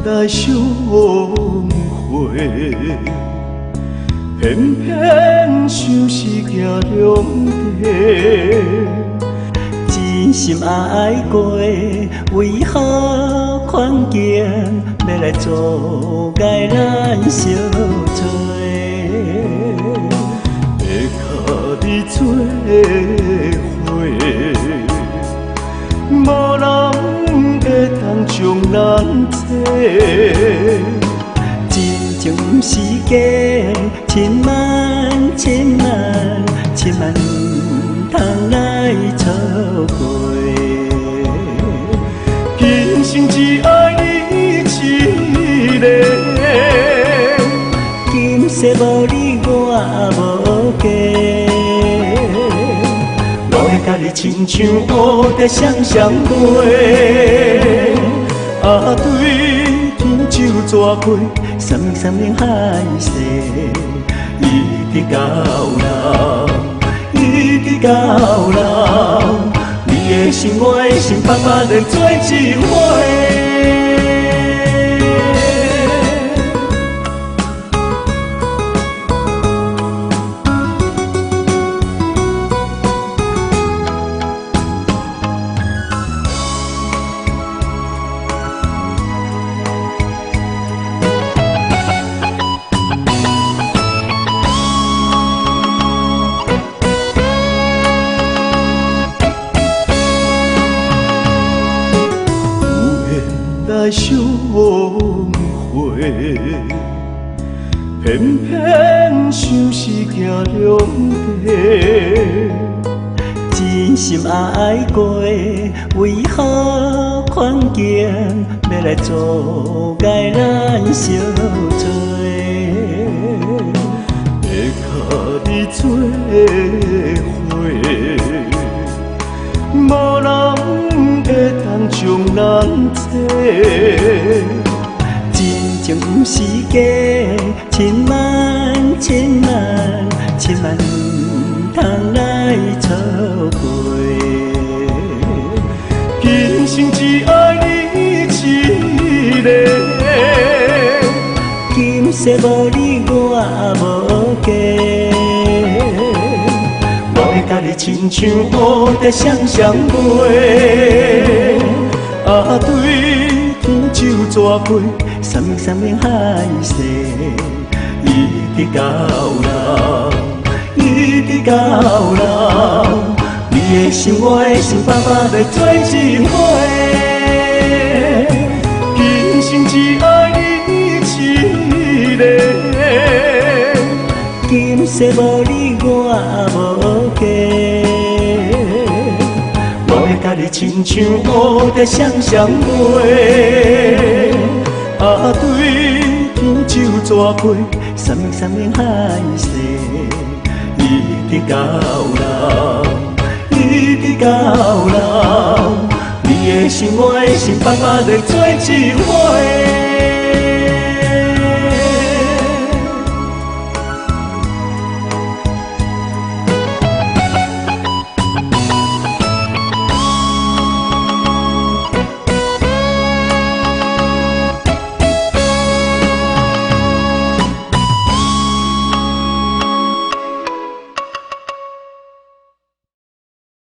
来相会，偏偏相思行两地。真心爱过，为何环境要来阻碍咱相做？要甲你做伙，无人会当将咱找。真情不是假，千万千万千万唔通来错过。今生只爱你一个，今世无你我无家。我会甲你亲像蝴蝶双双飞，啊对天就蛇过，三明三明海誓，一直到老，一直到老。你的心，我的心，爸爸能做一回。来相会，偏偏相思行两地。真心爱过，为何环境要来阻碍咱相做？要甲你做伙，无人会当将咱找。真情不是假，千万千万千万唔通来错过。今生只爱你一个，今世无你我无家。我会甲你亲像蝴蝶双双飞，啊对天就蛇过，三明三明海誓，一直到老，一直到老。你的心，我的心，爸爸要做一回。今生只爱你一个，今世无你我无家。我会甲你亲像蝴蝶双双飞，啊对天就蛇过，三明三明海誓，一直到老，一直到老。你的心，我的心，爸爸要做一回。